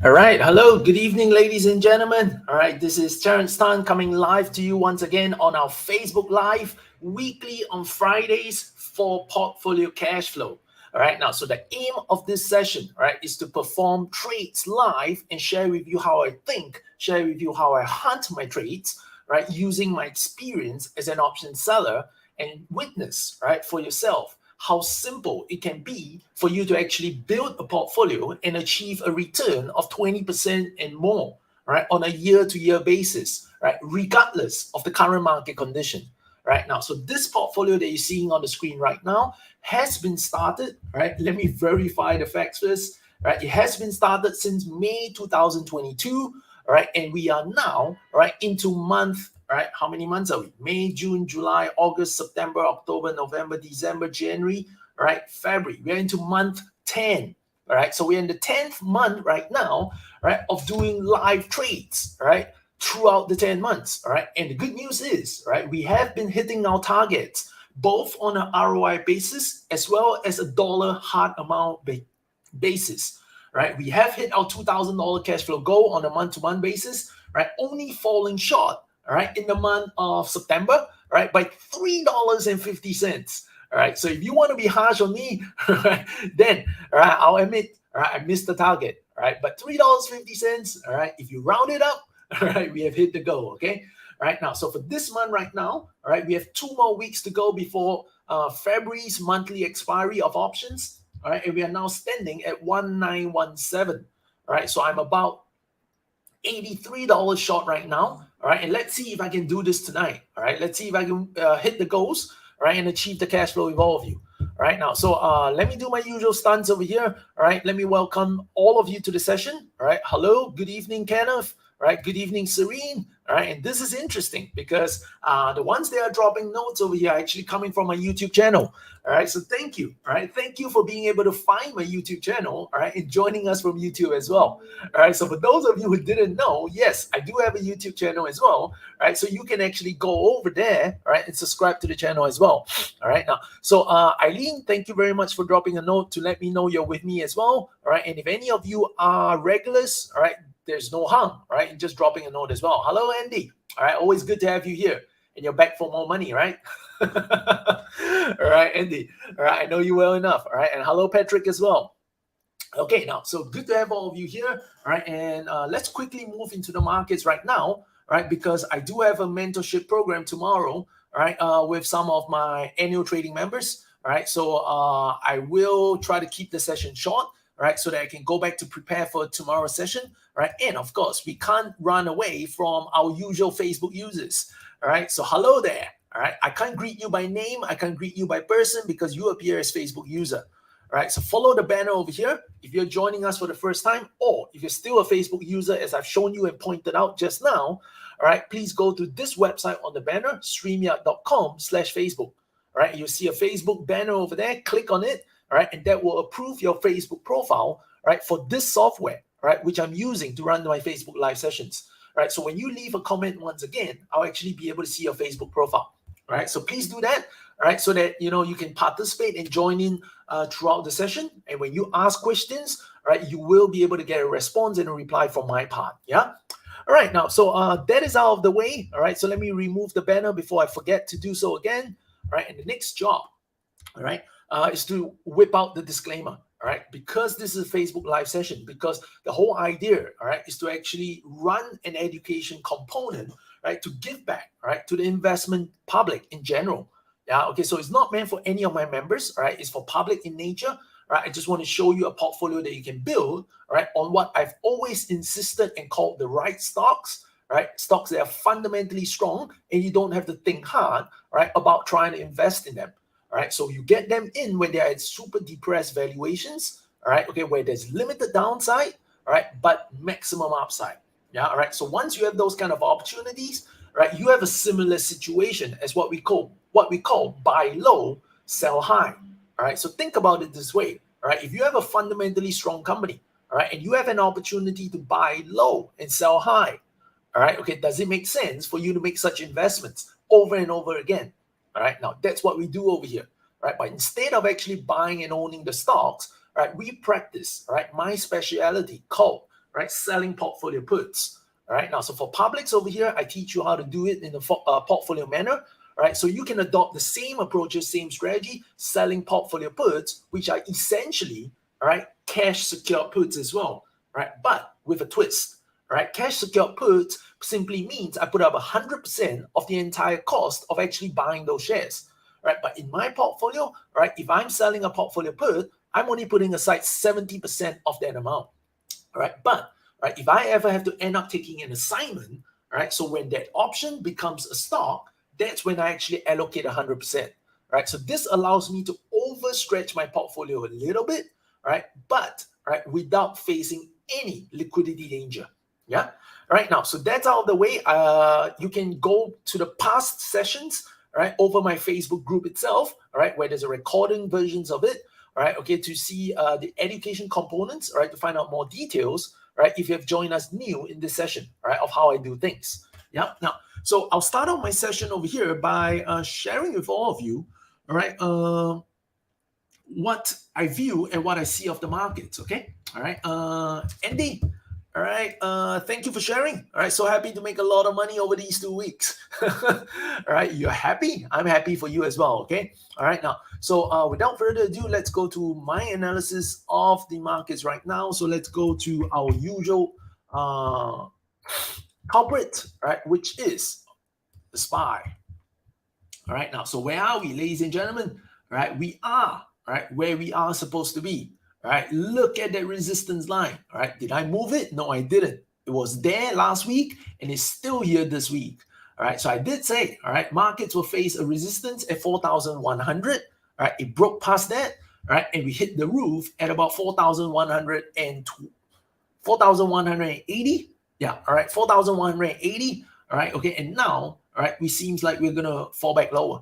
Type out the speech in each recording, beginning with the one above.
All right. Hello. Good evening, ladies and gentlemen. All right. This is Terence coming live to you once again on our Facebook Live weekly on Fridays for Portfolio Cash Flow. All right. Now, so the aim of this session, all right, is to perform trades live and share with you how I think, share with you how I hunt my trades, right, using my experience as an option seller and witness, right, for yourself how simple it can be for you to actually build a portfolio and achieve a return of 20% and more, right, on a year-to-year basis, right, regardless of the current market condition, right? Now, so this portfolio that you're seeing on the screen right now has been started, right? Let me verify the facts first, right? It has been started since May 2022, right? And we are now, right, into month, right? How many months are we? May, June, July, August, September, October, November, December, January, right? February. We're into month 10, all right? So we're in the 10th month right now, right, of doing live trades, right, throughout the 10 months, all right? And the good news is, right, we have been hitting our targets, both on an ROI basis as well as a dollar hard amount basis, right? We have hit our $2,000 cash flow goal on a month-to-month basis, right? Only falling short, all right, in the month of September, right, by $3.50. All right, so if you want to be harsh on me, right, then, all right, I'll admit, all right, I missed the target, all right, but $3.50, all right, if you round it up, all right, we have hit the goal, okay? All right, now, so for this month right now, all right, we have 2 more weeks to go before February's monthly expiry of options, all right, and we are now standing at 1917, all right, so I'm about $83 short right now. All right, and let's see if I can do this tonight. All right, let's see if I can hit the goals, all right, and achieve the cash flow with all of you. All right, now, so let me do my usual stunts over here. All right, let me welcome all of you to the session. All right, hello, good evening, Kenneth. All right, good evening, Serene. All right, and this is interesting because the ones that are dropping notes over here are actually coming from my YouTube channel. All right, so thank you. All right, thank you for being able to find my YouTube channel. All right, and joining us from YouTube as well. All right, so for those of you who didn't know, yes, I do have a YouTube channel as well. All right, so you can actually go over there, all right, and subscribe to the channel as well. All right, now, so Eileen, thank you very much for dropping a note to let me know you're with me as well. All right, and if any of you are regulars, all right, there's no harm, right, in just dropping a note as well. Hello, Andy. All right, always good to have you here. And you're back for more money, right? All right, Andy. All right, I know you well enough. All right, and hello, Patrick, as well. Okay, now, so good to have all of you here. All right, and let's quickly move into the markets right now, right, because I do have a mentorship program tomorrow, all right, with some of my annual trading members. All right, so I will try to keep the session short, all right, so that I can go back to prepare for tomorrow's session, all right? And of course, we can't run away from our usual Facebook users, all right? So hello there, all right? I can't greet you by name, I can't greet you by person because you appear as Facebook user, all right? So follow the banner over here if you're joining us for the first time, or if you're still a Facebook user, as I've shown you and pointed out just now, all right? Please go to this website on the banner, streamyard.com/Facebook, all right? You'll see a Facebook banner over there, click on it, all right, and that will approve your Facebook profile, right, for this software, right, which I'm using to run my Facebook live sessions, right? So when you leave a comment once again, I'll actually be able to see your Facebook profile, right? So please do that, all right, so that, you know, you can participate and join in throughout the session. And when you ask questions, right, you will be able to get a response and a reply from my part, yeah? All right, now, so that is out of the way, all right? So let me remove the banner before I forget to do so again, all right? And the next job, all right, is to whip out the disclaimer, all right? Because this is a Facebook live session, because the whole idea, all right, is to actually run an education component, right, to give back, right, to the investment public in general. Yeah, okay, so it's not meant for any of my members, all right? It's for public in nature, right? I just want to show you a portfolio that you can build, all right, on what I've always insisted and called the right stocks, right? Stocks that are fundamentally strong and you don't have to think hard, right, about trying to invest in them. All right, so you get them in when they are at super depressed valuations, all right, okay, where there's limited downside, all right, but maximum upside. Yeah, all right. So once you have those kind of opportunities, right, you have a similar situation as what we call buy low, sell high. All right. So think about it this way. All right. If you have a fundamentally strong company, all right, and you have an opportunity to buy low and sell high, all right, okay, does it make sense for you to make such investments over and over again? All right, now that's what we do over here, right? But instead of actually buying and owning the stocks, right, we practice, right, my specialty called, right, selling portfolio puts. All right, now, so for publics over here, I teach you how to do it in a portfolio manner. All right, so you can adopt the same approaches, same strategy, selling portfolio puts, which are essentially, all right, cash secured puts as well, right? But with a twist, all right? Cash secured puts simply means I put up 100% of the entire cost of actually buying those shares, right? But in my portfolio, right, if I'm selling a portfolio put, I'm only putting aside 70% of that amount, all right? But right, if I ever have to end up taking an assignment, right, so when that option becomes a stock, that's when I actually allocate 100%, right? So this allows me to overstretch my portfolio a little bit, right, but right, without facing any liquidity danger. Yeah. Right now, so that's out of the way. You can go to the past sessions, right, over my Facebook group itself, all right, where there's a recording versions of it, all right, okay, to see the education components, all right, to find out more details, right, if you have joined us new in this session, right, of how I do things. Yeah. Now, so I'll start off my session over here by sharing with all of you, all right, what I view and what I see of the markets. Okay. All right. Andy. All right. Thank you for sharing. All right. So happy to make a lot of money over these 2 weeks. All right. You're happy. I'm happy for you as well. Okay. All right. Now, so without further ado, let's go to my analysis of the markets right now. So let's go to our usual culprit, right, which is the SPY. All right. Now, so where are we, ladies and gentlemen? All right. We are right where we are supposed to be. All right. Look at that resistance line. All right. Did I move it? No, I didn't. It was there last week and it's still here this week. All right. So I did say, all right, markets will face a resistance at 4,100. All right. It broke past that. All right. And we hit the roof at about 4,180. Yeah. All right. 4,180. All right. Okay. And now, all right, we seems like we're going to fall back lower.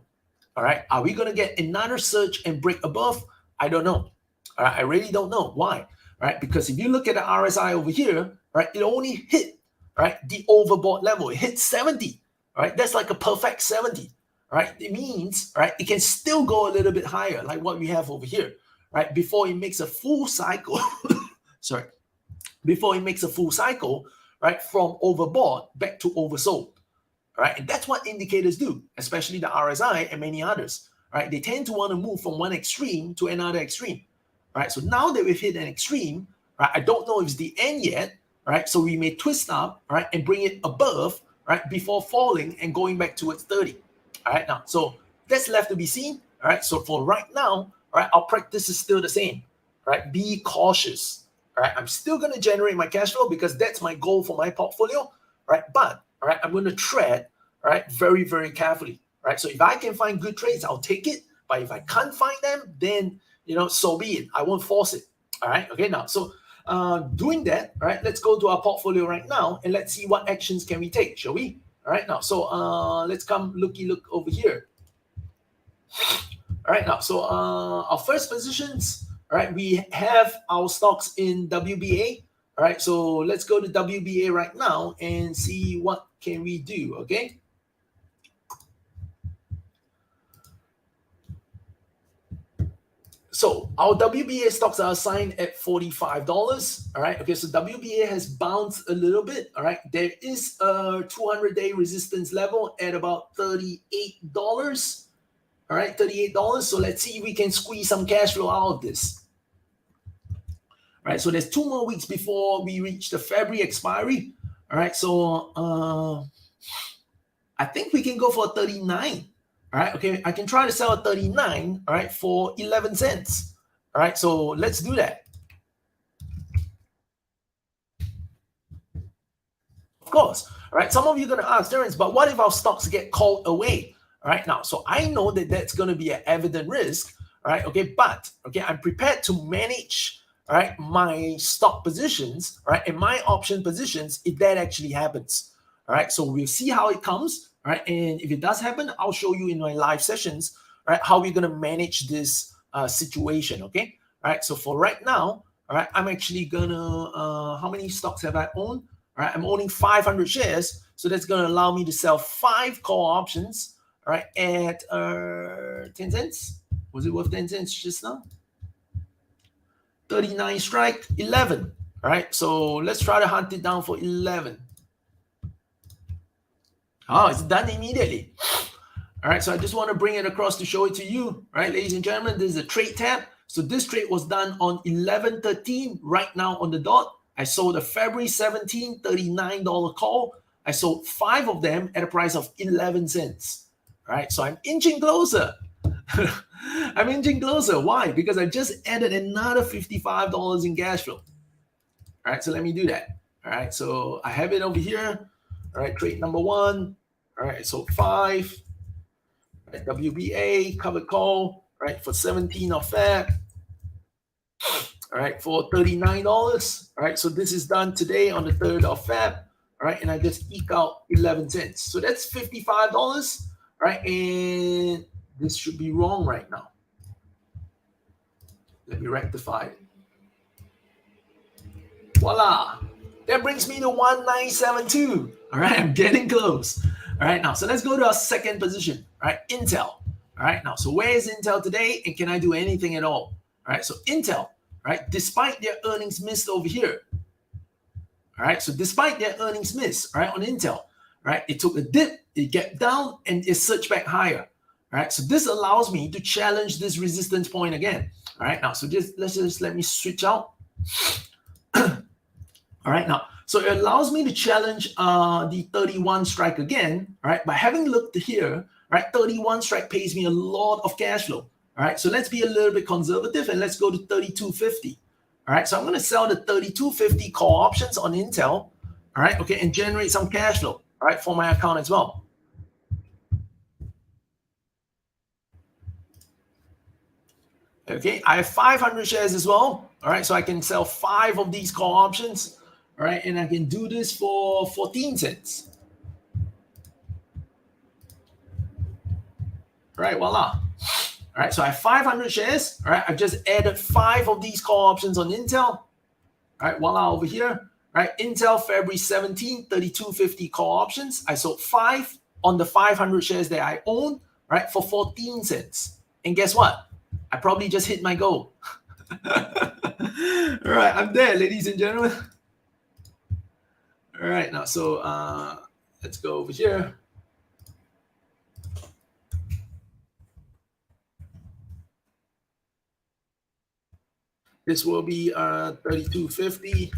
All right. Are we going to get another surge and break above? I don't know. All right. I really don't know. Why? All right. Because if you look at the RSI over here, right, it only hit, right, the overbought level. It hit 70. All right. That's like a perfect 70. All right. It means, right, it can still go a little bit higher, like what we have over here, right, before it makes a full cycle. Sorry. Before it makes a full cycle, right, from overbought back to oversold. Right? And that's what indicators do, especially the RSI and many others. Right? They tend to want to move from one extreme to another extreme. Right? So now that we've hit an extreme, right, I don't know if it's the end yet, right? So we may twist up, right, and bring it above, right, before falling and going back towards 30. All right, now, so that's left to be seen. All right, so for right now, all right, our practice is still the same. Right? Be cautious. All right, I'm still going to generate my cash flow because that's my goal for my portfolio. Right? But all right, I'm going to tread, right, very, very carefully. Right? So if I can find good trades, I'll take it. But if I can't find them, then, you know, so be it. I won't force it. All right. Okay. Now, so doing that, all right, let's go to our portfolio right now and let's see what actions can we take, shall we? All right. Now, so let's come look over here. All right. Now, so our first positions, all right, we have our stocks in WBA. All right, so let's go to WBA right now and see what can we do, okay? So our WBA stocks are assigned at $45. All right, okay, so WBA has bounced a little bit. All right, there is a 200-day resistance level at about $38. All right, $38. So let's see if we can squeeze some cash flow out of this. All right, so there's 2 more weeks before we reach the February expiry. All right, so I think we can go for 39. All right, okay, I can try to sell at 39, all right, for 11 cents. All right, so let's do that. Of course, all right, some of you are going to ask, Terence, but what if our stocks get called away? All right, now, so I know that that's going to be an evident risk, all right, okay, but, okay, I'm prepared to manage, all right, my stock positions, all right, and my option positions if that actually happens. All right, so we'll see how it comes. All right, and if it does happen, I'll show you in my live sessions, all right, how we're going to manage this situation, okay? All right, so for right now, all right, I'm actually going to, how many stocks have I owned? All right, I'm owning 500 shares, so that's going to allow me to sell 5 call options, all right, at 10 cents. Was it worth 10 cents just now? 39 strike, 11. All right, so let's try to hunt it down for 11. Oh, it's done immediately. All right, so I just want to bring it across to show it to you. All right, ladies and gentlemen, this is a trade tab. So this trade was done on 11:13 right now on the dot. I sold a February 17 $39 call. I sold 5 of them at a price of 11 cents. All right, so I'm inching closer. I'm inching closer. Why? Because I just added another $55 in cash flow. All right, so let me do that. All right, so I have it over here. All right, trade number 1. All right, so 5. Right, WBA covered call, right, for 17 of Feb. All right, for $39. All right, so this is done today on the 3rd of Feb. All right, and I just eke out 11 cents. So that's $55. Right, and this should be wrong right now. Let me rectify it. Voila. That brings me to 1972. All right, I'm getting close. All right, now, so let's go to our second position. All right, Intel. All right, now, so where is Intel today, and can I do anything at all? All right, so Intel, right, despite their earnings missed over here. All right, so despite their earnings miss, all right, on Intel, right, it took a dip, it got down, and it surged back higher. All right, so this allows me to challenge this resistance point again. All right, now, so let me switch out. All right, now, so it allows me to challenge the 31 strike again, right? By having looked here, right, 31 strike pays me a lot of cash flow. All right, so let's be a little bit conservative and let's go to 32.50. All right, so I'm going to sell the 32.50 call options on Intel, all right, okay, and generate some cash flow, all right, for my account as well. Okay, I have 500 shares as well, all right, so I can sell 5 of these call options. All right, and I can do this for 14 cents. All right, voila. All right, so I have 500 shares. All right, I've just added 5 of these call options on Intel. All right, voila, over here. All right, Intel February 17, 32.50 call options. I sold 5 on the 500 shares that I own, right, for 14 cents. And guess what? I probably just hit my goal. All right, I'm there, ladies and gentlemen. All right, now, so let's go over here. This will be 32.50.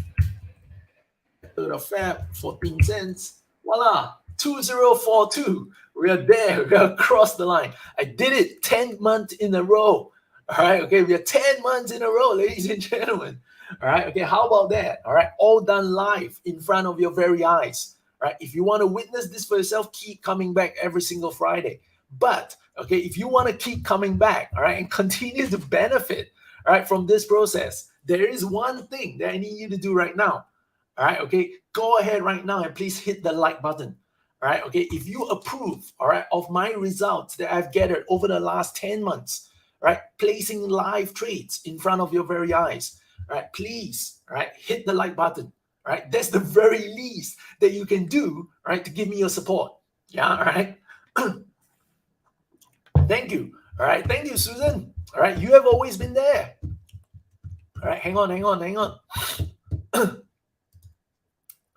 3rd of Feb, 14 cents. Voila, 2042. We are there. We are across the line. I did it 10 months in a row. All right, okay, we are 10 months in a row, ladies and gentlemen. All right, okay, how about that? All right, all done live in front of your very eyes. All right, if you want to witness this for yourself, keep coming back every single Friday. But, okay, if you want to keep coming back, all right, and continue to benefit, all right, from this process, there is one thing that I need you to do right now. All right, okay, go ahead right now and please hit the like button. All right, okay, if you approve, all right, of my results that I've gathered over the last 10 months, right, placing live trades in front of your very eyes, all right, please, all right, hit the like button. All right, that's the very least that you can do, all right, to give me your support. Yeah, all right. Thank you. All right, thank you, Susan. All right, you have always been there. All right, hang on.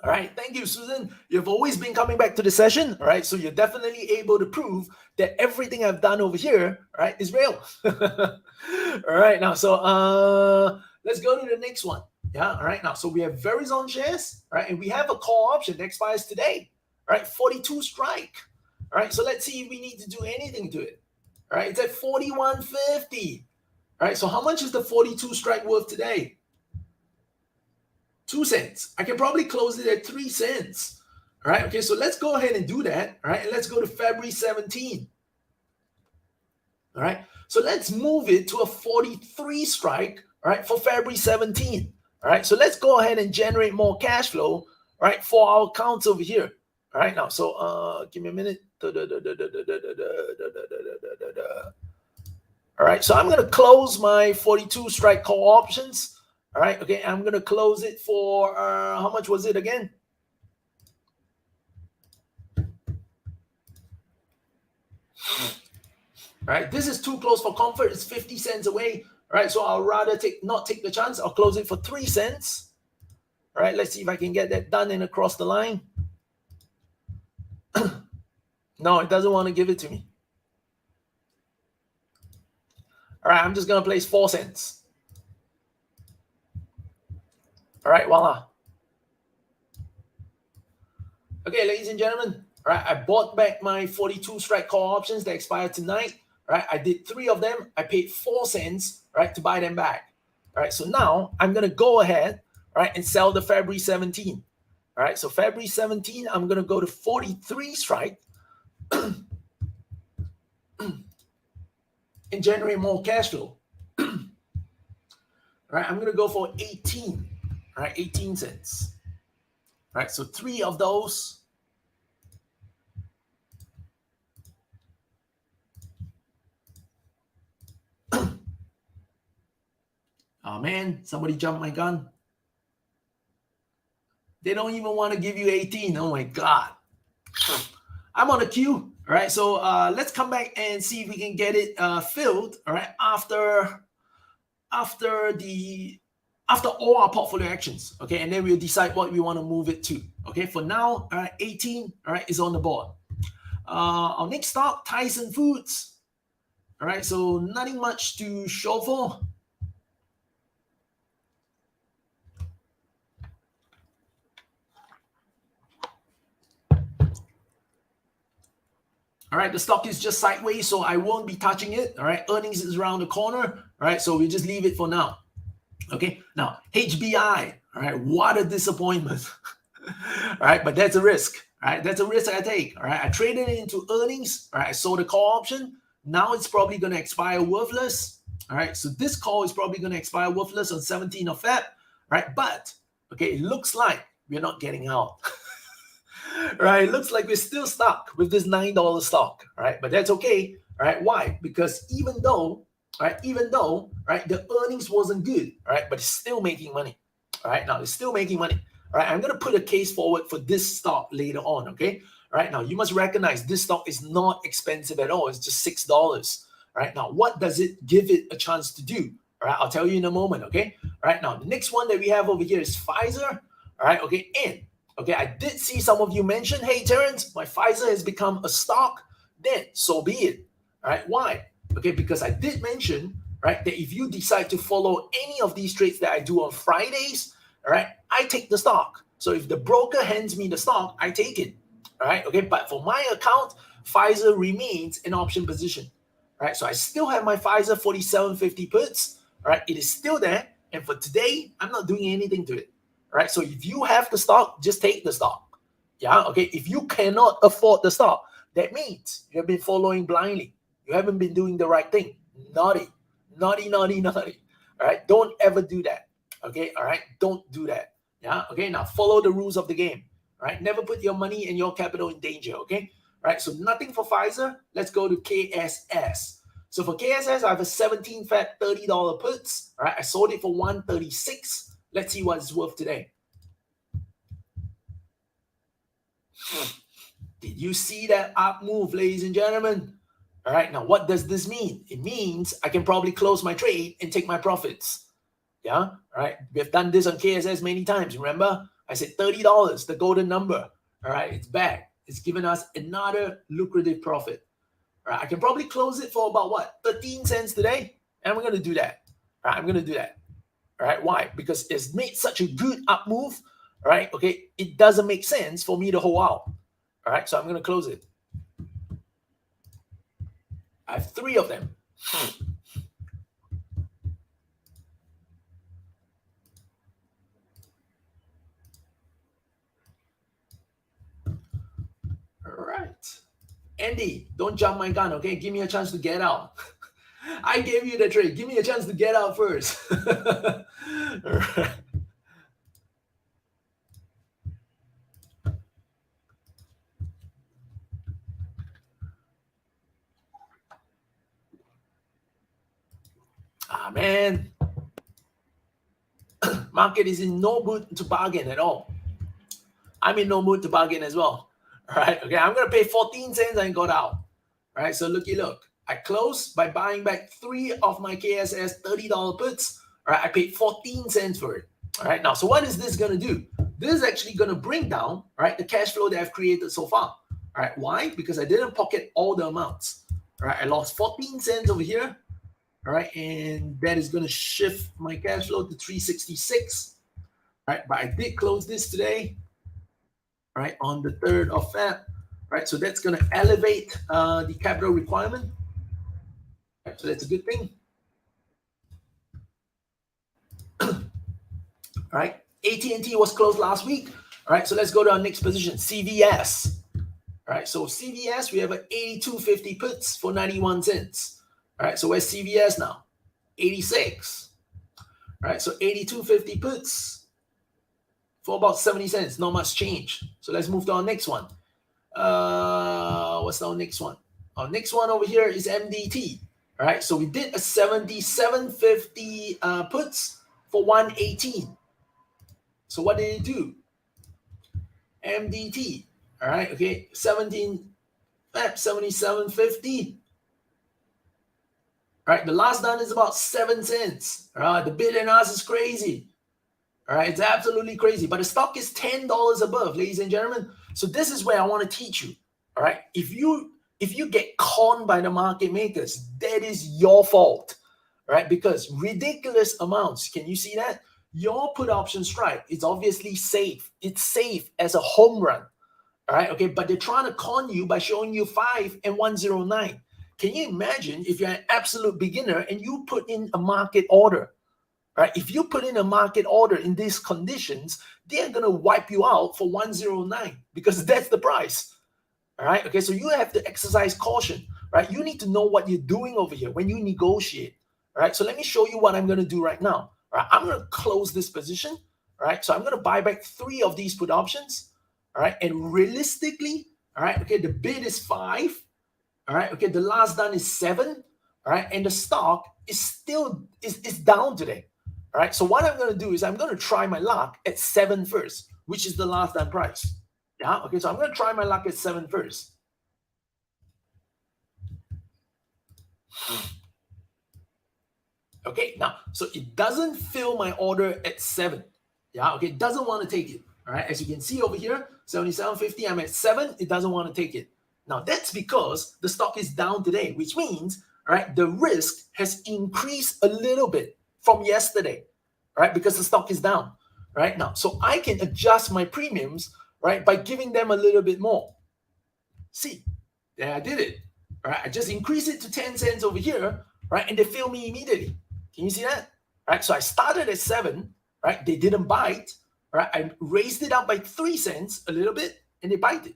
All right, thank you, Susan. You've always been coming back to the session. All right, so you're definitely able to prove that everything I've done over here, all right, is real. All right, now, so let's go to the next one. Yeah, all right, now, so we have Verizon shares, all right, and we have a call option that expires today. All right, 42 strike. All right, so let's see if we need to do anything to it. All right, it's at 41.50. All right, so how much is the 42 strike worth today? 2 cents. I can probably close it at 3 cents. All right, okay, so let's go ahead and do that. All right, and let's go to February 17. All right, so let's move it to a 43 strike, all right, for February 17. All right, so let's go ahead and generate more cash flow, all right, for our accounts over here. All right, now, so give me a minute. All right, so I'm going to close my 42 strike call options. All right, okay, I'm going to close it for, how much was it again? All right, this is too close for comfort. It's 50 cents away. All right, so I'll rather not take the chance. I'll close it for 3 cents. All right, let's see if I can get that done and across the line. No, it doesn't want to give it to me. All right, I'm just going to place 4 cents. All right, voila. Okay, ladies and gentlemen, all right, I bought back my 42 strike call options that expired tonight. All right, I did 3 of them. I paid 4 cents, right, to buy them back. All right, so now I'm going to go ahead, all right, and sell the February 17. All right, so February 17, I'm going to go to 43 strike and generate more cash flow. All right, I'm going to go for 18, all right, 18 cents. All right, so 3 of those. Oh man, somebody jumped my gun. They don't even want to give you 18. Oh my God. I'm on the queue. All right, so let's come back and see if we can get it filled. All right, after all our portfolio actions. Okay, and then we'll decide what we want to move it to. Okay, for now, all right, 18. All right, is on the board. Our next stock, Tyson Foods. All right, so nothing much to show for. All right, the stock is just sideways, so I won't be touching it. All right, earnings is around the corner. All right, so we just leave it for now. Okay, now HBI. All right, what a disappointment. All right, but that's a risk. All right, that's a risk I take. All right, I traded it into earnings. All right, I sold the call option. Now it's probably going to expire worthless. All right, so this call is probably going to expire worthless on 17th of Feb. All right, but okay, it looks like we're not getting out. Right, it looks like we're still stuck with this $9 stock, right? But that's okay, right? Why? Because even though the earnings wasn't good, right, but it's still making money, all right? Now it's still making money, all right? I'm gonna put a case forward for this stock later on, okay? All right, now you must recognize this stock is not expensive at all. It's just $6, all right? Now what does it give it a chance to do? All right, I'll tell you in a moment, okay? All right, now the next one that we have over here is Pfizer, all right? Okay, and okay, I did see some of you mention, hey, Terence, my Pfizer has become a stock. Then so be it. All right, why? Okay, because I did mention, right, that if you decide to follow any of these trades that I do on Fridays, all right, I take the stock. So if the broker hands me the stock, I take it. All right, okay, but for my account, Pfizer remains an option position. All right, so I still have my Pfizer 47.50 puts. All right, it is still there. And for today, I'm not doing anything to it. Right, so if you have the stock, just take the stock. Yeah, okay. If you cannot afford the stock, that means you have been following blindly. You haven't been doing the right thing. Naughty. All right, don't ever do that. Okay, all right, don't do that. Yeah, okay. Now follow the rules of the game. All right, never put your money and your capital in danger. Okay, all right. So nothing for Pfizer. Let's go to KSS. So for KSS, I have a 17 Fed $30 puts. All right, I sold it for 136. Let's see what it's worth today. Did you see that up move, ladies and gentlemen? All right, now what does this mean? It means I can probably close my trade and take my profits. Yeah, all right. We've done this on KSS many times. Remember, I said $30, the golden number. All right, it's back. It's given us another lucrative profit. All right, I can probably close it for about what, 13 cents today? And we're going to do that. All right, I'm going to do that. All right, why? Because it's made such a good up move. All right, okay, it doesn't make sense for me to hold out. All right, so I'm going to close it. I have 3 of them. All right. Andy, don't jump my gun, okay? Give me a chance to get out. I gave you the trade. Give me a chance to get out first. All right. Ah, man. Market is in no mood to bargain at all. I'm in no mood to bargain as well. All right. Okay. I'm going to pay 14 cents and got out. All right. So look. I closed by buying back 3 of my KSS $30 puts. All right. I paid 14 cents for it. All right, now, so what is this going to do? This is actually going to bring down, all right, the cash flow that I've created so far. All right, why? Because I didn't pocket all the amounts. All right, I lost 14 cents over here. All right, and that is going to shift my cash flow to 366. All right, but I did close this today, all right, on the 3rd of Feb. All right, so that's going to elevate the capital requirement. All right, so that's a good thing. All right, AT&T was closed last week. All right, so let's go to our next position, CVS. All right, so CVS, we have an 82.50 puts for 91 cents. All right, so where's CVS now? 86. All right, so 82.50 puts for about 70 cents. Not much change. So let's move to our next one. What's our next one? Our next one over here is MDT. All right, so we did a 77.50 puts for 118. So what did it do? MDT. All right, okay, 77.50. All right, the last done is about 7 cents. All right, the bid and ask is crazy. All right, it's absolutely crazy. But the stock is $10 above, ladies and gentlemen. So this is where I want to teach you. All right, if you get conned by the market makers, that is your fault. All right, because ridiculous amounts. Can you see that? Your put option strike, it's obviously safe. It's safe as a home run. All right, okay, but they're trying to con you by showing you 5 and 109. Can you imagine if you're an absolute beginner and you put in a market order? Right? If you put in a market order in these conditions, they're going to wipe you out for 109 because that's the price. All right, okay, so you have to exercise caution, right? You need to know what you're doing over here when you negotiate. All right, so let me show you what I'm going to do right now. All right, I'm going to close this position. All right, so I'm going to buy back 3 of these put options. All right, and realistically, all right, okay, the bid is 5. All right, okay, the last done is 7. All right, and the stock is still is down today. All right, so what I'm going to do is I'm going to try my luck at 7 first, which is the last done price. Yeah, okay, so I'm going to try my luck at 7 first. Okay, now, so it doesn't fill my order at 7. Yeah, okay, it doesn't want to take it. All right, as you can see over here, 77.50, I'm at 7, it doesn't want to take it. Now, that's because the stock is down today, which means, all right, the risk has increased a little bit from yesterday, right? Because the stock is down, right? Now, so I can adjust my premiums, right, by giving them a little bit more. See, there I did it, right? I just increased it to 10 cents over here, right? And they fill me immediately. Can you see that? Right, so I started at 7, right? They didn't bite, right? I raised it up by 3 cents a little bit, and they bite it.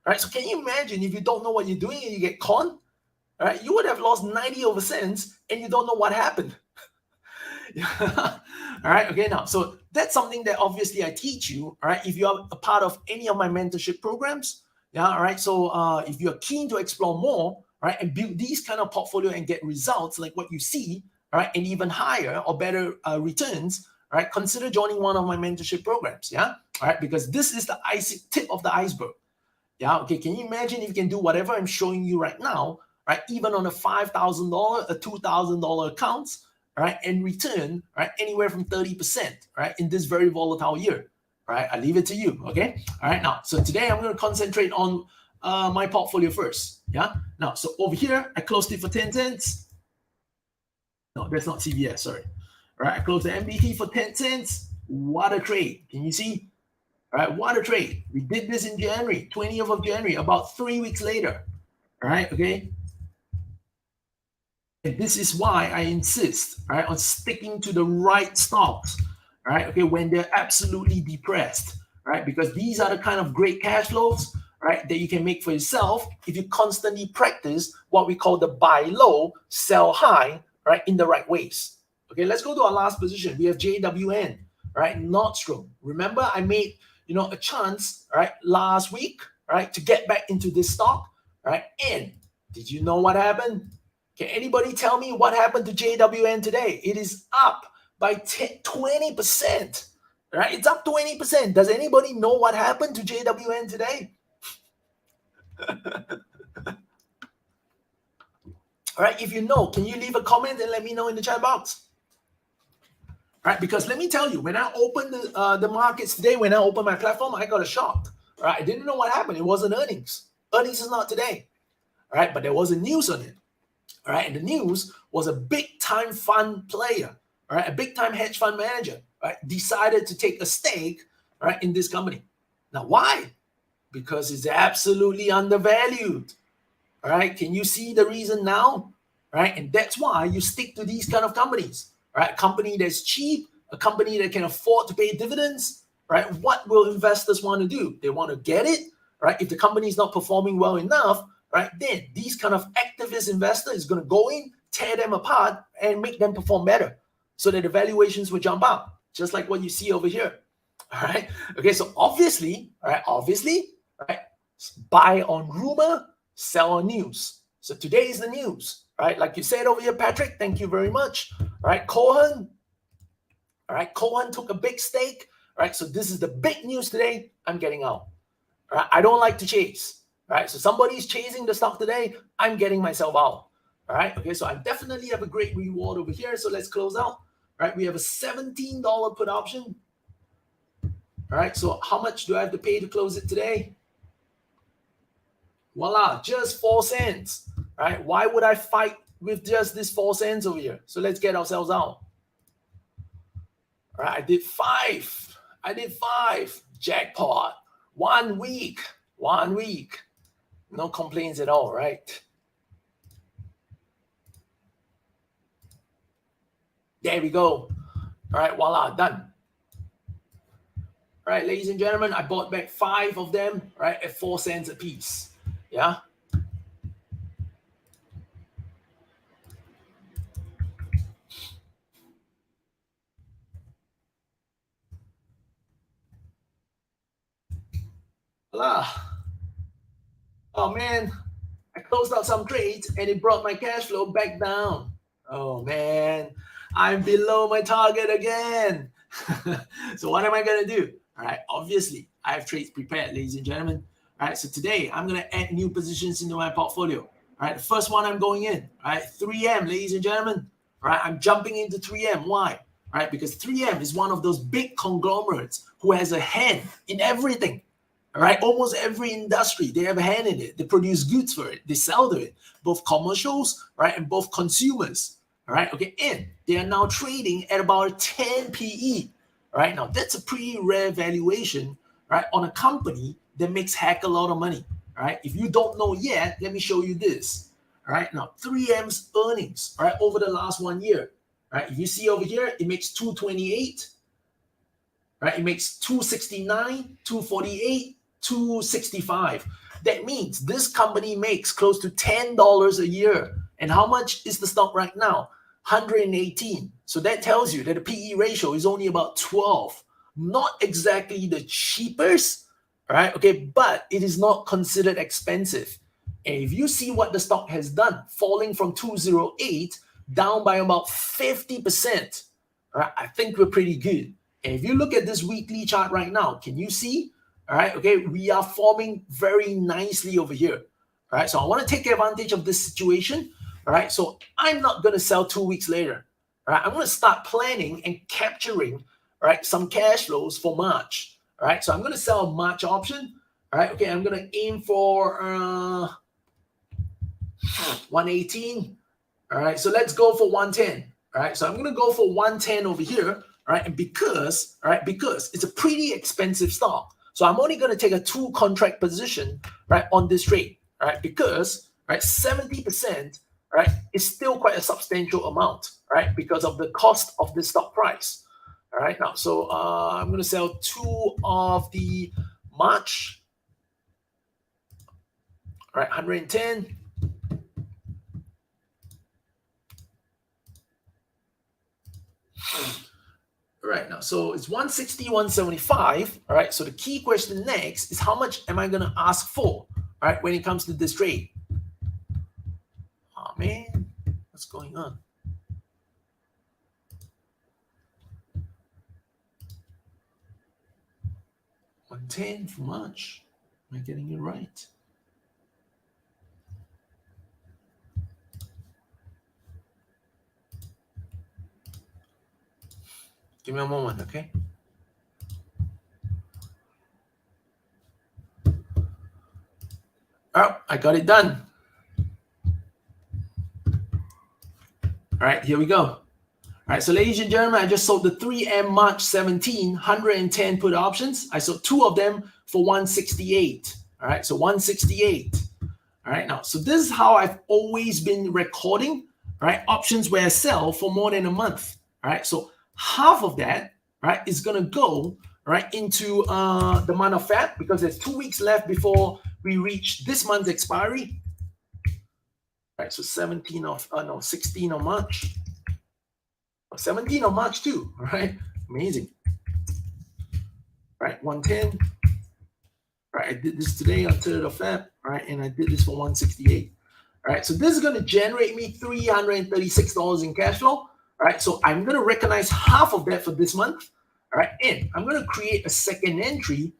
Right, so can you imagine if you don't know what you're doing and you get conned? All right, you would have lost 90 over cents and you don't know what happened. All right, okay, now, so that's something that obviously I teach you, all right, if you are a part of any of my mentorship programs. Yeah, all right, so if you're keen to explore more, right, and build these kind of portfolio and get results like what you see, all right, and even higher or better returns, all right, consider joining one of my mentorship programs. Yeah, all right, because this is the tip of the iceberg. Yeah, okay, can you imagine if you can do whatever I'm showing you right now, right? Even on a $5,000, a $2,000 accounts, right? And return, right? Anywhere from 30%, right? In this very volatile year, right? I leave it to you, okay? All right, now, so today I'm going to concentrate on my portfolio first, yeah? Now, so over here, I closed it for 10 cents. No, that's not CVS, sorry. All right, I closed the MDT for 10 cents. What a trade. Can you see? All right, what a trade. We did this in January, 20th of January, about 3 weeks later. All right, okay. And this is why I insist, all right, on sticking to the right stocks, all right, okay, when they're absolutely depressed, right? Because these are the kind of great cash flows, right, that you can make for yourself if you constantly practice what we call the buy low, sell high, right, in the right ways. Okay, let's go to our last position. We have JWN, right, Nordstrom. Remember, I made a chance, right, last week, right, to get back into this stock, right? And did you know what happened? Can anybody tell me what happened to JWN today? It is up by 20%, right? It's up 20%. Does anybody know what happened to JWN today? All right, if you know, can you leave a comment and let me know in the chat box? right? Because let me tell you, when I opened the markets today, when I opened my platform, I got a shock. Right? I didn't know what happened. It wasn't earnings. Earnings is not today. All right, but there was a news on it. All right, and the news was a big time fund player, all right, a big time hedge fund manager, right, decided to take a stake, right, in this company. Now, why? Because it's absolutely undervalued. All right, can you see the reason now? Right, and that's why you stick to these kind of companies. Right, a company that's cheap, a company that can afford to pay dividends. Right, what will investors want to do? They want to get it. Right, if the company is not performing well enough, right, then these kind of activist investor is going to go in, tear them apart, and make them perform better, so that the valuations will jump up, just like what you see over here. All right. Okay. So obviously, all right, buy on rumor, sell on news. So today is the news, right? Like you said over here, Patrick, thank you very much. All right, Cohen. All right, Cohen took a big stake. All right, so this is the big news today. I'm getting out. All right, I don't like to chase. All right, so somebody's chasing the stock today. I'm getting myself out. All right, okay, so I definitely have a great reward over here. So let's close out. All right, we have a $17 put option. All right, so how much do I have to pay to close it today? Voila, just 4 cents. All right, why would I fight with just this 4 cents over here? So let's get ourselves out. All right, I did five. Jackpot. 1 week. 1 week. No complaints at all, right? There we go. All right, voila, done. All right, ladies and gentlemen, I bought back 5 of them, right, at 4 cents a piece. Yeah. Voila. Oh man, I closed out some trades and it brought my cash flow back down. Oh man, I'm below my target again. So what am I gonna do? All right, obviously I have trades prepared, ladies and gentlemen. All right, so today I'm gonna add new positions into my portfolio. All right, the first one I'm going in. All right, 3M, ladies and gentlemen. All right, I'm jumping into 3M. Why? All right, because 3M is one of those big conglomerates who has a hand in everything. All right, almost every industry, they have a hand in it. They produce goods for it. They sell to it, both commercials, right, and both consumers. All right, okay, and they are now trading at about 10 PE. All right, now that's a pretty rare valuation, right, on a company that makes heck a lot of money. All right, if you don't know yet, let me show you this. All right, now 3M's earnings, all right, over the last 1 year. All right, if you see over here, it makes 228. Right, it makes 269, 248. 265. That means this company makes close to $10 a year. And how much is the stock right now? 118. So that tells you that the PE ratio is only about 12. Not exactly the cheapest, right? Okay, but it is not considered expensive. And if you see what the stock has done, falling from 208 down by about 50%, right? I think we're pretty good. And if you look at this weekly chart right now, can you see? All right, okay, we are forming very nicely over here. All right, so I want to take advantage of this situation. All right, so I'm not going to sell 2 weeks later. All right, I'm going to start planning and capturing, all right, some cash flows for March. All right, so I'm going to sell a March option. All right, okay, I'm going to aim for 118. All right, so let's go for 110. All right, so I'm going to go for 110 over here. All right, and because it's a pretty expensive stock. So I'm only going to take a 2 contract position, right, on this trade, right, because, right, 70%, right, is still quite a substantial amount, right, because of the cost of the stock price. All right, now, so I'm going to sell 2 of the March, all right, 110. All right, now, so it's 160, 175. All right, so the key question next is how much am I going to ask for, all right, when it comes to this trade? Oh, man, what's going on? $110 for March. Am I getting it right? Give me a moment, okay? Oh, I got it done. All right, here we go. All right, so ladies and gentlemen, I just sold the 3M March 17, 110 put options. I sold 2 of them for 168. All right, so 168. All right, now, so this is how I've always been recording, right? Options where I sell for more than a month. All right, so half of that, right, is going to go right into the month of Feb, because there's 2 weeks left before we reach this month's expiry. All right, so 16 of March. 17 of March too, all right? Amazing. All right, 110. All right, I did this today on 3rd of Feb, all right, and I did this for 168. All right, so this is going to generate me $336 in cash flow. All right, so I'm going to recognize half of that for this month. All right, and I'm going to create a second entry,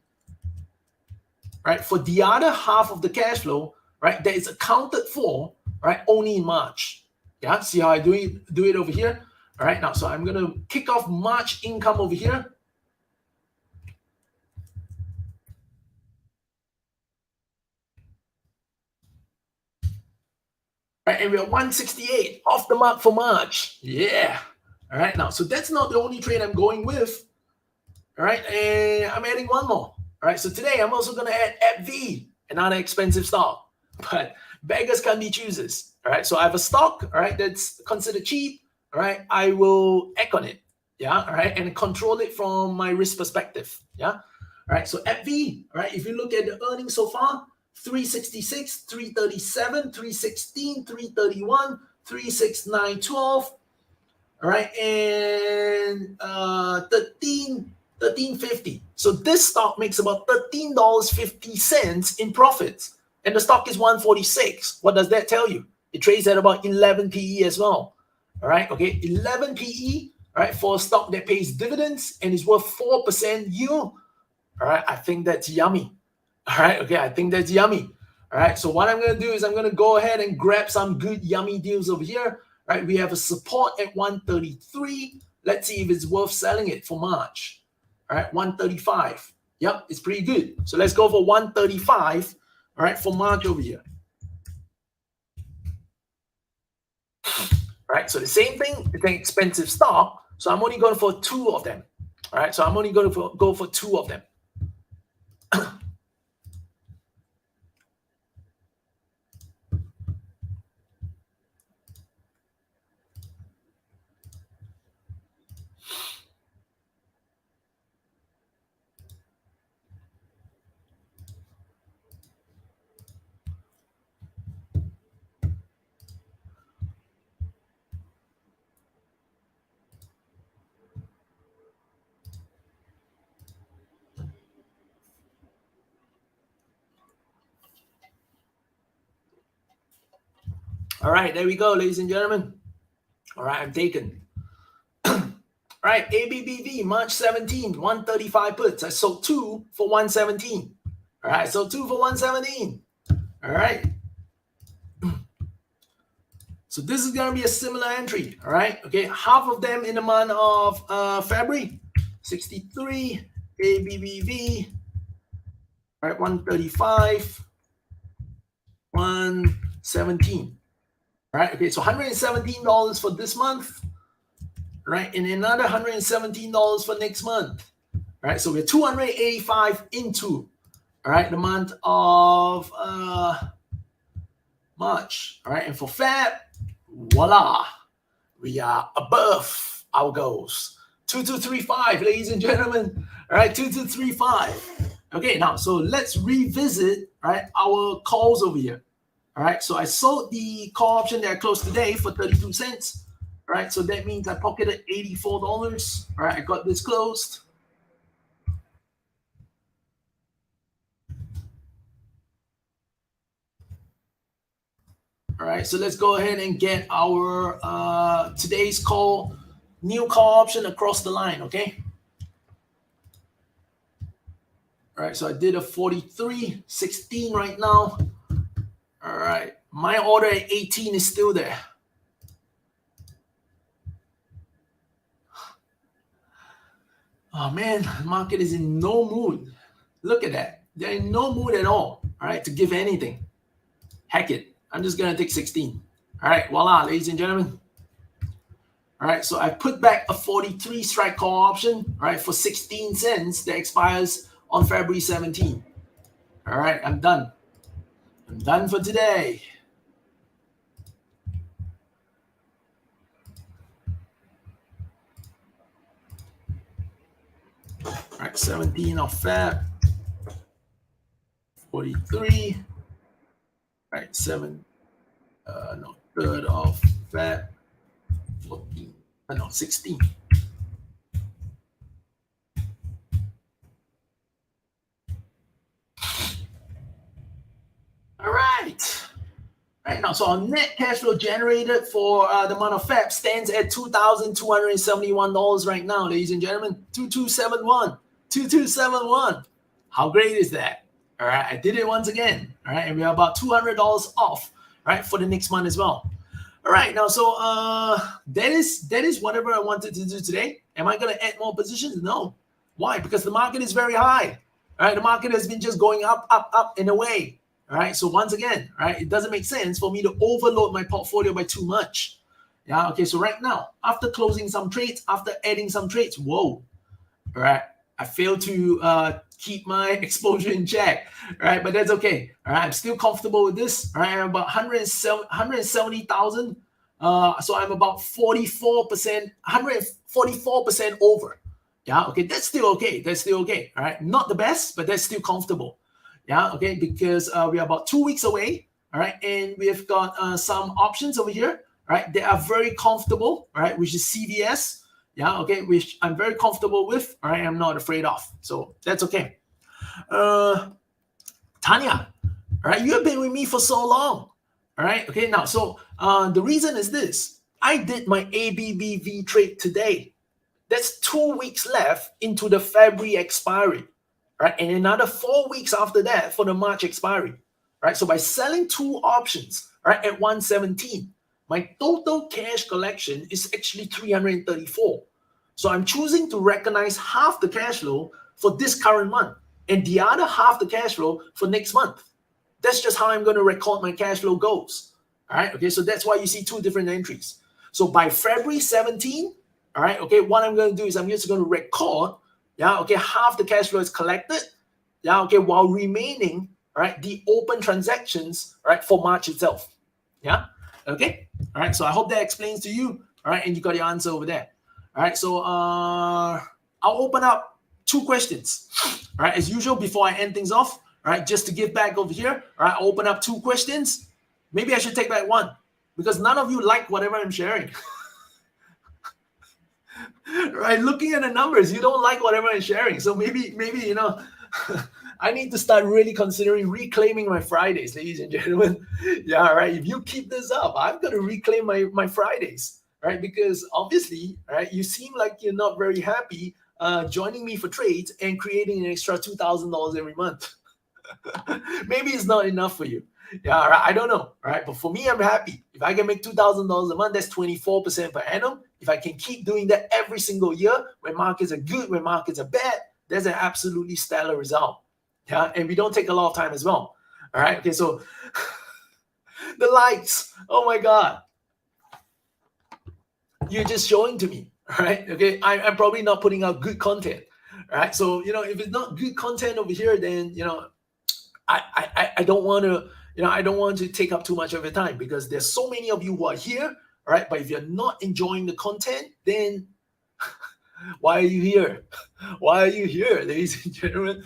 right, for the other half of the cash flow, right, that is accounted for, right, only in March. Yeah, see how I do it over here? All right, now, so I'm going to kick off March income over here. Right, and we're 168 off the mark for March. Yeah. All right, now, so that's not the only trade I'm going with. All right, and I'm adding one more. All right, so today I'm also going to add AppV, another expensive stock. But beggars can't be choosers. All right, so I have a stock, all right, that's considered cheap. All right, I will act on it. Yeah, all right, and control it from my risk perspective. Yeah, all right, so AppV, all right, if you look at the earnings so far, 366, 337, 316, 331, 369.12. All right, and 13.50. So this stock makes about $13.50 in profits, and the stock is 146. What does that tell you? It trades at about 11 PE as well. All right, okay, 11 PE. All right, for a stock that pays dividends and is worth 4% yield. All right, I think that's yummy. All right, okay, I think that's yummy. All right, so what I'm going to do is I'm going to go ahead and grab some good yummy deals over here. All right, we have a support at 133. Let's see if it's worth selling it for March. All right, 135. Yep, it's pretty good. So let's go for 135. All right, for March over here. All right, so the same thing. It's an expensive stock, so I'm only going for 2 of them. All right, so I'm only going to go for 2 of them. All right, there we go, ladies and gentlemen. All right, I'm taken. All right, ABBV, March 17, 135 puts. I sold 2 for 117. All right, so 2 for 117. All right. So this is going to be a similar entry. All right, okay, half of them in the month of February. 63, ABBV. All right, 135, 117. All right, okay, so $117 for this month, right, and another $117 for next month. All right, so we're 285 into, all right, the month of March. All right, and for Feb, voila, we are above our goals. 2235, ladies and gentlemen. All right, 2235. Okay, now, so let's revisit, right, our calls over here. All right, so I sold the call option that I closed today for 32 cents. All right, so that means I pocketed $84. All right, I got this closed. All right, so let's go ahead and get our today's call, new call option across the line, okay? All right, so I did a 43.16 right now. All right, my order at 18 is still there. Oh man, the market is in no mood. Look at that. They're in no mood at all right, to give anything. Heck it. I'm just going to take 16. All right, voila, ladies and gentlemen. All right, so I put back a 43 strike call option, all right, for 16 cents that expires on February 17. All right, I'm done. I'm done for today. All right, 17 of Feb, 43. All right, 3rd of Feb, 14. No, 16. All right. Right now, so our net cash flow generated for the month of Feb stands at $2,271 right now, ladies and gentlemen. 2271. 2271. How great is that? All right, I did it once again. All right, and we are about $200 off, right, for the next month as well. All right, now, so that is whatever I wanted to do today. Am I going to add more positions? No. Why? Because the market is very high. All right, the market has been just going up, up, up and away. All right, so once again, all right, it doesn't make sense for me to overload my portfolio by too much. Yeah, okay, so right now, after closing some trades, after adding some trades, whoa, all right, I failed to keep my exposure in check, all right, but that's okay. All right, I'm still comfortable with this. All right, I'm about 170,000. So I'm about 44%, 144% over. Yeah, okay, that's still okay. That's still okay. All right, not the best, but that's still comfortable. Yeah, okay, because we are about 2 weeks away, all right, and we've got some options over here, all right, they are very comfortable, all right, which is CVS, yeah, okay, which I'm very comfortable with, all right, I'm not afraid of, so that's okay. Tanya, all right, you have been with me for so long, all right, okay, now, so the reason is this, I did my ABBV trade today. That's 2 weeks left into the February expiry. Right, and another 4 weeks after that for the March expiry. Right, so by selling 2 options, right, at 117, my total cash collection is actually 334. So I'm choosing to recognize half the cash flow for this current month and the other half the cash flow for next month. That's just how I'm going to record my cash flow goals. All right, okay, so that's why you see 2 different entries. So by February 17, all right, okay, what I'm going to do is I'm just going to record, yeah, okay, half the cash flow is collected, yeah, okay, while remaining, right, the open transactions, right, for March itself, yeah, okay, all right, so I hope that explains to you, all right, and you got your answer over there, all right, so I'll open up 2 questions, all right, as usual, before I end things off, all right, just to give back over here, all right, I'll open up 2 questions, maybe I should take back 1, because none of you like whatever I'm sharing. Right, looking at the numbers, you don't like whatever I'm sharing. So maybe you know, I need to start really considering reclaiming my Fridays, ladies and gentlemen. Yeah, right. If you keep this up, I'm gonna reclaim my Fridays, right? Because obviously, right, you seem like you're not very happy joining me for trades and creating an extra $2,000 every month. Maybe it's not enough for you. Yeah, right. I don't know. Right. But for me, I'm happy. If I can make $2,000 a month, that's 24% per annum. If I can keep doing that every single year, when markets are good, when markets are bad, that's an absolutely stellar result. Yeah. And we don't take a lot of time as well. All right. Okay. So the likes. Oh my God. You're just showing to me. All right. Okay. I'm probably not putting out good content. All right. So, if it's not good content over here, then, I don't want to, I don't want to take up too much of your time because there's so many of you who are here, all right? But if you're not enjoying the content, then why are you here? Why are you here, ladies and gentlemen?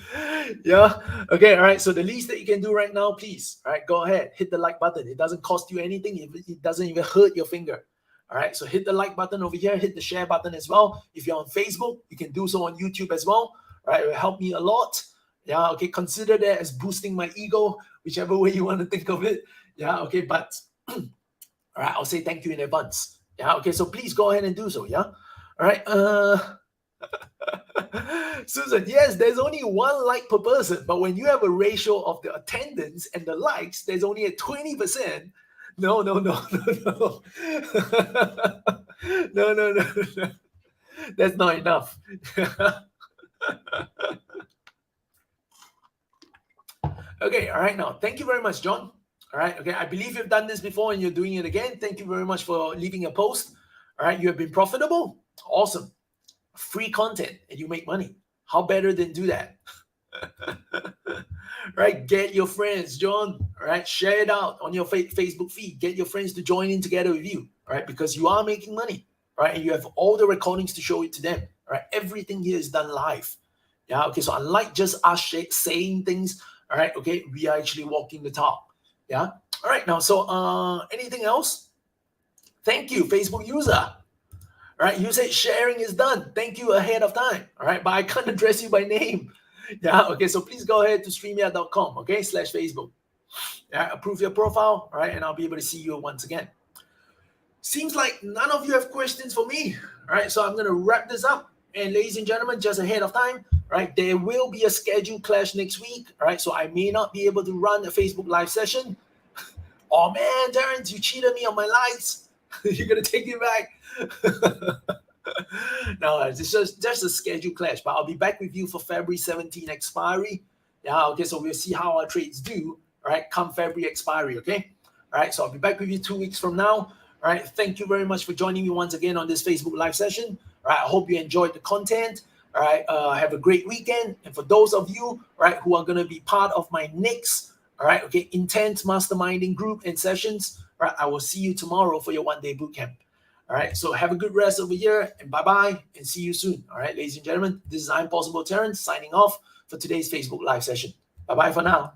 Yeah. Okay. All right. So the least that you can do right now, please, all right, go ahead, hit the like button. It doesn't cost you anything. It doesn't even hurt your finger. All right. So hit the like button over here. Hit the share button as well. If you're on Facebook, you can do so on YouTube as well. All right. It will help me a lot. Yeah. Okay. Consider that as boosting my ego, whichever way you want to think of it. Yeah. Okay. But all right. I'll say thank you in advance. Yeah. Okay. So please go ahead and do so. Yeah. All right. Susan, yes, there's only 1 like per person, but when you have a ratio of the attendance and the likes, there's only a 20%. No. No. No. That's not enough. Okay, all right, now, thank you very much, John. All right, okay, I believe you've done this before and you're doing it again. Thank you very much for leaving a post. All right, you have been profitable. Awesome. Free content and you make money. How better than do that? Right, get your friends, John. All right, share it out on your Facebook feed. Get your friends to join in together with you. All right, because you are making money. Right, and you have all the recordings to show it to them. All right, everything here is done live. Yeah, okay, so unlike just us saying things, all right, okay, we are actually walking the talk. Yeah, all right, now, so anything else? Thank you, Facebook user. All right, you said sharing is done. Thank you ahead of time. All right, but I can't address you by name. Yeah, okay, so please go ahead to streamyard.com, okay, /Facebook. Yeah, approve your profile, all right, and I'll be able to see you once again. Seems like none of you have questions for me. All right, so I'm going to wrap this up. And ladies and gentlemen, just ahead of time, right, there will be a scheduled clash next week. All right, so I may not be able to run a Facebook live session. Oh man, Terence, you cheated me on my likes. You're going to take it back. No, it's just a scheduled clash, but I'll be back with you for February 17 expiry. Yeah, okay, so we'll see how our trades do, all right, come February expiry, okay? All right, so I'll be back with you 2 weeks from now. All right, thank you very much for joining me once again on this Facebook live session. All right, I hope you enjoyed the content. All right, have a great weekend. And for those of you, all right, who are going to be part of my next, all right, okay, intense masterminding group and sessions, all right, I will see you tomorrow for your one-day bootcamp. All right, so have a good rest over here, and bye-bye, and see you soon. All right, ladies and gentlemen, this is I'm Possible Terence signing off for today's Facebook live session. Bye-bye for now.